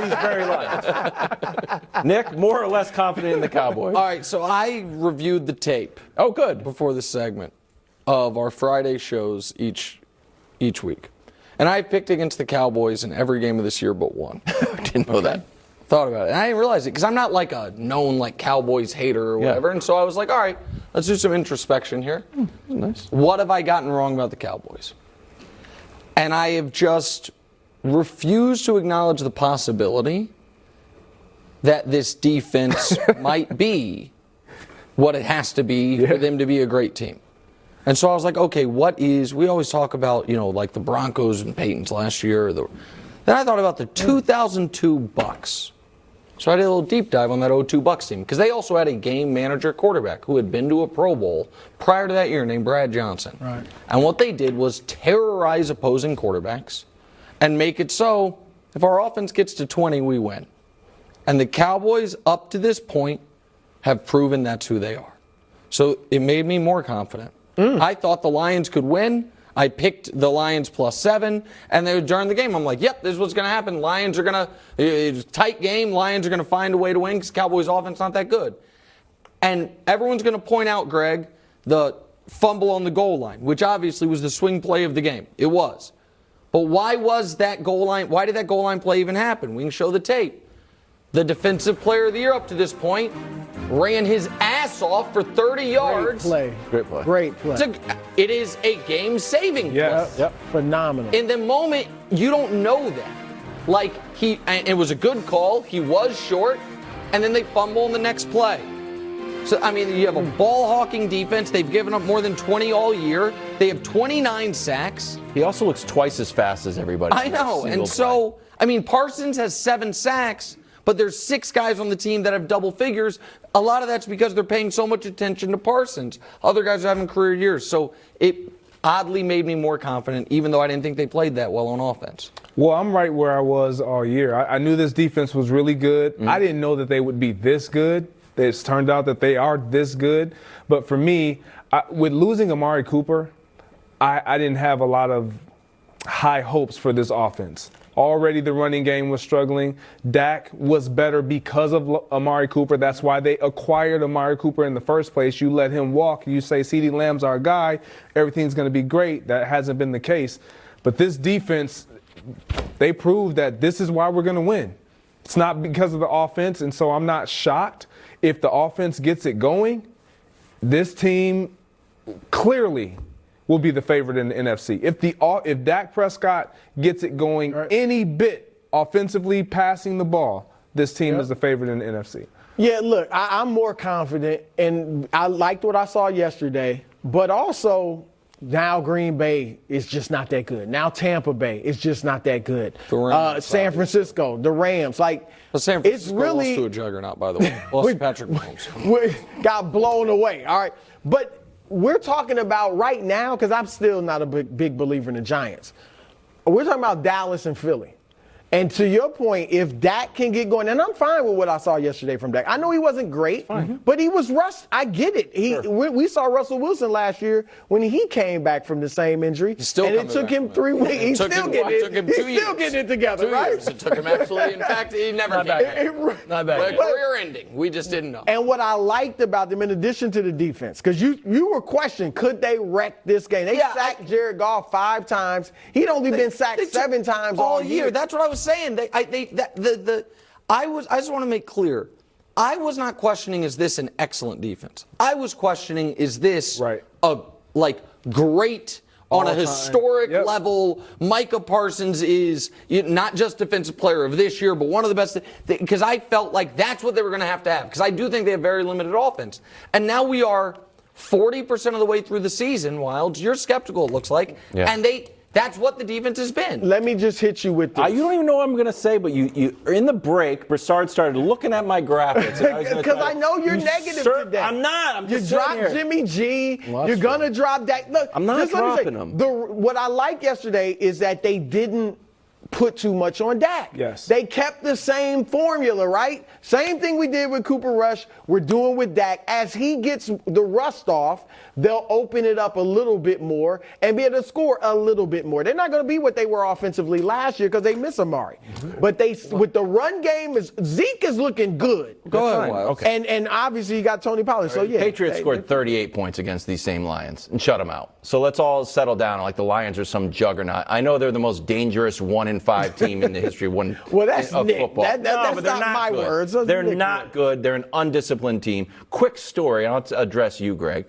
these very lines. Nick, more or less confident in the Cowboys? All right, so I reviewed the tape. Oh, good. Before this segment of our Friday shows each week. And I picked against the Cowboys in every game of this year but one. Didn't know that. Thought about it. And I didn't realize it because I'm not like a known Cowboys hater or whatever. And so I was like, all right, let's do some introspection here. Nice. What have I gotten wrong about the Cowboys? And I have just refused to acknowledge the possibility that this defense might be what it has to be for them to be a great team. And so I was like, okay, we always talk about, like the Broncos and Peyton's last year. Then I thought about the 2002 Bucks. So I did a little deep dive on that 2002 Bucks team because they also had a game manager quarterback who had been to a Pro Bowl prior to that year named Brad Johnson. Right. And what they did was terrorize opposing quarterbacks and make it so if our offense gets to 20, we win. And the Cowboys, up to this point, have proven that's who they are. So it made me more confident. I thought the Lions could win. I picked the Lions +7, and during the game, I'm like, yep, this is what's going to happen. Lions are going to, tight game, Lions are going to find a way to win because Cowboys' offense not that good. And everyone's going to point out, Greg, the fumble on the goal line, which obviously was the swing play of the game. It was. But why did that goal line play even happen? We can show the tape. The defensive player of the year up to this point ran his ass off for 30 yards. Great play. Great play. It is a game-saving play. Yep. Phenomenal. In the moment, you don't know that. And it was a good call. He was short, and then they fumble in the next play. So, you have a ball-hawking defense. They've given up more than 20 all year. They have 29 sacks. He also looks twice as fast as everybody. I know. And so, Parsons has 7 sacks. But there's 6 guys on the team that have double figures. A lot of that's because they're paying so much attention to Parsons. Other guys are having career years. So it oddly made me more confident, even though I didn't think they played that well on offense. Well, I'm right where I was all year. I knew this defense was really good. I didn't know that they would be this good. It's turned out that they are this good. But for me, with losing Amari Cooper, I didn't have a lot of high hopes for this offense. Already the running game was struggling. Dak was better because of Amari Cooper. That's why they acquired Amari Cooper in the first place. You let him walk. You say CeeDee Lamb's our guy. Everything's going to be great. That hasn't been the case. But this defense, they proved that this is why we're going to win. It's not because of the offense, and so I'm not shocked. If the offense gets it going, this team clearly will be the favorite in the NFC. If Dak Prescott gets it going any bit offensively, passing the ball, this team is the favorite in the NFC. Yeah, look, I'm more confident, and I liked what I saw yesterday, but also now Green Bay is just not that good. Now Tampa Bay is just not that good. San Francisco, the Rams, San Francisco it's really lost to a juggernaut, by the way. Lost Patrick Mahomes. Got blown away, all right? But we're talking about right now, because I'm still not a big believer in the Giants. We're talking about Dallas and Philly. And to your point, if Dak can get going, and I'm fine with what I saw yesterday from Dak. I know he wasn't great, but he was rushed. I get it. We saw Russell Wilson last year when he came back from the same injury. And it took him 3 weeks. He's still getting it together, right? It took him actually. In fact, he never came. Not bad. Career ending. We just didn't know. And what I liked about them, in addition to the defense, because you were questioning, could they wreck this game? They sacked Jared Goff 5 times. He'd only been sacked 7 times all year. That's what I was saying. I just want to make clear, I was not questioning, is this an excellent defense? I was questioning, is this a great on a historic level? Micah Parsons is not just defensive player of this year, but one of the best, because I felt like that's what they were going to have because I do think they have very limited offense. And now we are 40% of the way through the season, Wilds. You're skeptical, it looks like. And that's what the defense has been. Let me just hit you with this. You don't even know what I'm going to say, but you in the break, Broussard started looking at my graphics. Because I know you're negative today. I'm not. I'm just You dropped Jimmy G. You're going to drop that. Look, I'm not dropping him. What I like yesterday is that they didn't put too much on Dak. Yes. They kept the same formula, right? Same thing we did with Cooper Rush, we're doing with Dak. As he gets the rust off, they'll open it up a little bit more and be able to score a little bit more. They're not going to be what they were offensively last year because they miss Amari. But with the run game, Zeke is looking good. Go ahead, Wild. Okay. And obviously you got Tony Pollard. So yeah, Patriots scored 38 points against these same Lions and shut them out. So let's all settle down like the Lions are some juggernaut. I know they're the most dangerous 1-5 team in the history of Nick. football. That's but they're not my good. words. Those They're Nick not words. good. They're an undisciplined team. Quick story, and I'll address you, Greg.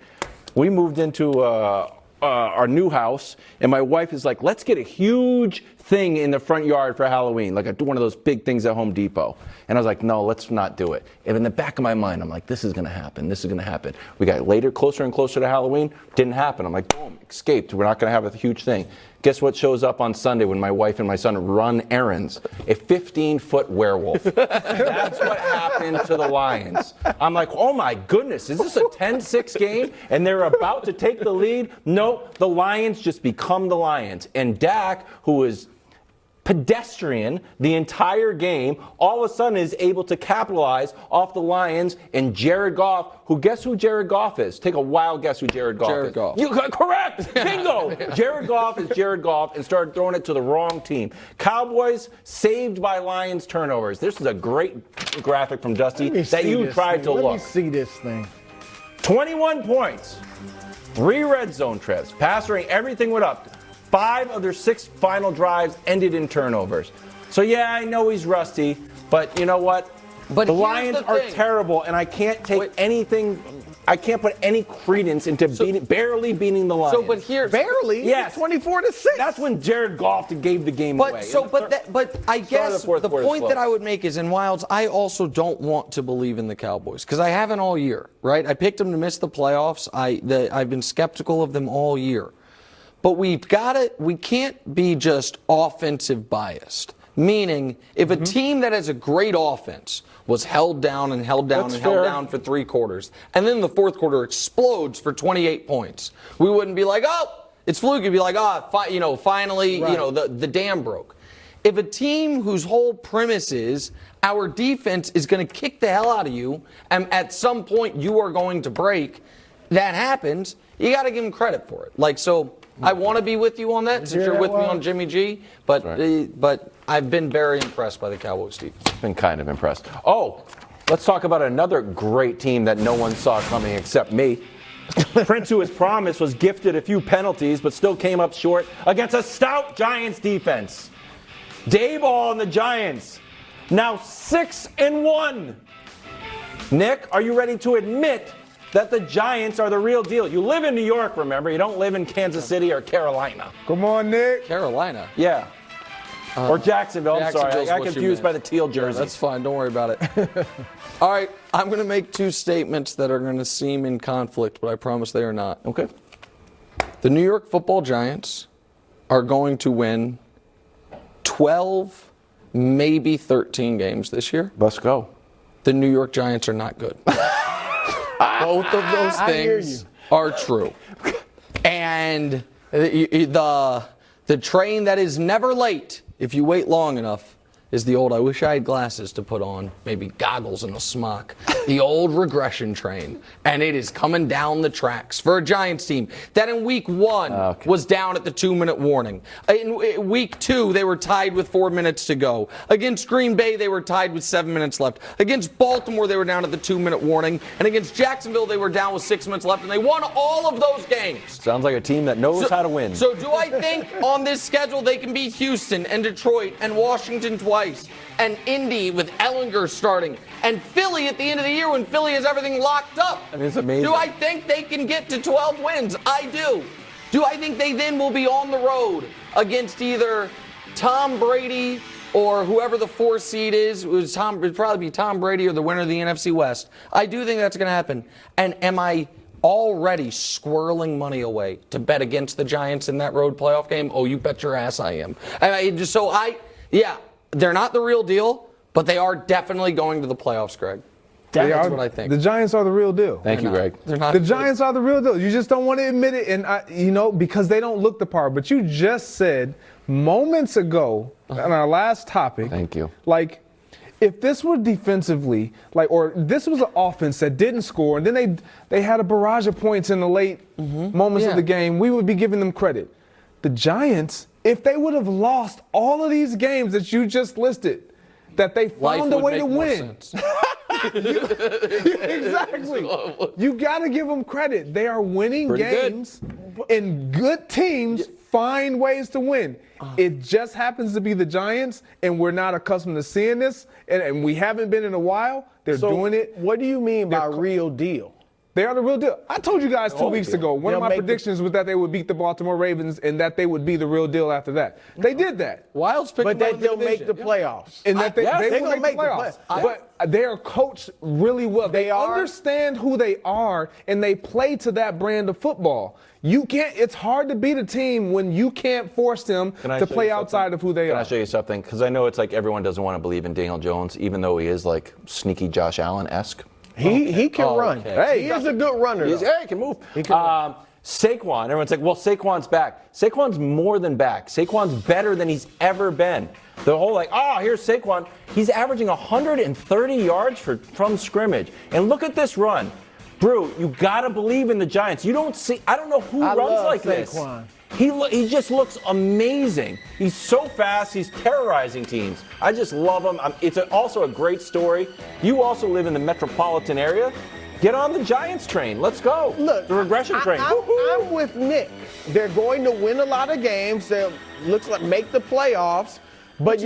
We moved into our new house, and my wife is like, let's get a huge thing in the front yard for Halloween, like one of those big things at Home Depot. And I was like, no, let's not do it. And in the back of my mind, I'm like, this is going to happen. This is going to happen. We got closer and closer to Halloween. Didn't happen. I'm like, boom, escaped. We're not going to have a huge thing. Guess what shows up on Sunday when my wife and my son run errands? A 15-foot werewolf. That's what happened to the Lions. I'm like, oh my goodness, is this a 10-6 game? And they're about to take the lead? No, the Lions just become the Lions. And Dak, who is pedestrian the entire game, all of a sudden is able to capitalize off the Lions and Jared Goff, guess who Jared Goff is? Take a wild guess who Jared Goff Jared is. Goff. You got correct. Bingo. Jared Goff is Jared Goff and started throwing it to the wrong team. Cowboys saved by Lions turnovers. This is a great graphic from Dusty that you tried to Let look. me see this thing. 21 points. 3 red zone trips. Passer rating, everything went up. 5 of their 6 final drives ended in turnovers. So, yeah, I know he's rusty, but you know what? But the here's Lions the are thing. terrible, and I can't take anything. I can't put any credence into barely beating the Lions. So, but here, Barely? Yes. 24-6. That's when Jared Goff gave the game away. But I guess fourth the quarter point slow. that I would make is in Wilds, I also don't want to believe in the Cowboys because I haven't all year, right? I picked them to miss the playoffs. I've been skeptical of them all year. But we can't be just offensive biased. Meaning, if a team that has a great offense was held down and held down That's and fair. held down for 3 quarters, and then the 4th quarter explodes for 28 points, we wouldn't be like, oh, it's fluke. You'd be like, finally, Right. the dam broke. If a team whose whole premise is our defense is going to kick the hell out of you, and at some point you are going to break, that happens, you got to give them credit for it. I want to be with you on that since you're with me on Jimmy G, but I've been very impressed by the Cowboys defense. Been kind of impressed. Oh, let's talk about another great team that no one saw coming except me. Prince, who was promised, was gifted a few penalties, but still came up short against a stout Giants defense. Dayball and the Giants, now 6-1. Nick, are you ready to admit that the Giants are the real deal? You live in New York, remember? You don't live in Kansas City or Carolina. Come on, Nick. Carolina. Yeah. Or Jacksonville. I'm sorry. I Jacksonville's got what you confused by the meant. teal Yeah, jersey. that's fine. Don't worry about it. All right. I'm going to make 2 statements that are going to seem in conflict, but I promise they are not. Okay. The New York Football Giants are going to win 12, maybe 13 games this year. Let's go. The New York Giants are not good. Both of those I hear things are true. And the train that is never late, if you wait long enough, is the old, I wish I had glasses to put on, maybe goggles and a smock, the old regression train. And it is coming down the tracks for a Giants team that in week 1 was down at the 2-minute warning. In week 2, they were tied with 4 minutes to go. Against Green Bay, they were tied with 7 minutes left. Against Baltimore, they were down at the 2-minute warning. And against Jacksonville, they were down with 6 minutes left. And they won all of those games. Sounds like a team that knows how to win. So do I think on this schedule they can beat Houston and Detroit and Washington twice and Indy with Ellinger starting and Philly at the end of the year when Philly has everything locked up? I mean, it's amazing. Do I think they can get to 12 wins? I do. Do I think they then will be on the road against either Tom Brady or whoever the 4 seed is? It'd probably be Tom Brady or the winner of the NFC West. I do think that's going to happen. And am I already squirreling money away to bet against the Giants in that road playoff game? Oh, you bet your ass I am. They're not the real deal, but they are definitely going to the playoffs, Greg. That's what I think. The Giants are the real deal. Thank you, Greg. They're not The Giants are the real deal. You just don't want to admit it, and because they don't look the part. But you just said moments ago on our last topic. Thank you. Like, if this were defensively, or this was an offense that didn't score, and then they had a barrage of points in the late moments of the game, we would be giving them credit. The Giants, if they would have lost all of these games that you just listed, that they found a way to win. Exactly. You got to give them credit. They are winning games, and good teams find ways to win. It just happens to be the Giants, and we're not accustomed to seeing this, and we haven't been in a while. They're doing it. What do you mean by real deal? They are the real deal. I told you guys 2 weeks ago, one of my predictions was that they would beat the Baltimore Ravens and that they would be the real deal after that. They did that. Wild's picking But that they'll make the playoffs. And that they they're will gonna make the playoffs. But they are coached really well. They understand who they are, and they play to that brand of football. It's hard to beat a team when you can't force them to play outside of who they are. Can I show you something? Because I know it's like everyone doesn't want to believe in Daniel Jones, even though he is like sneaky Josh Allen-esque. He can run. Okay. Hey, he is a good runner. He can move. Saquon, everyone's like, well, Saquon's back. Saquon's more than back. Saquon's better than he's ever been. The whole here's Saquon. He's averaging 130 yards from scrimmage. And look at this run. Brew, you got to believe in the Giants. You don't see, I don't know who runs like Saquon. this. He just looks amazing. He's so fast. He's terrorizing teams. I just love him. It's also a great story. You also live in the metropolitan area. Get on the Giants train. Let's go. Look, the regression train. I'm with Nick. They're going to win a lot of games. They looks like make the playoffs. But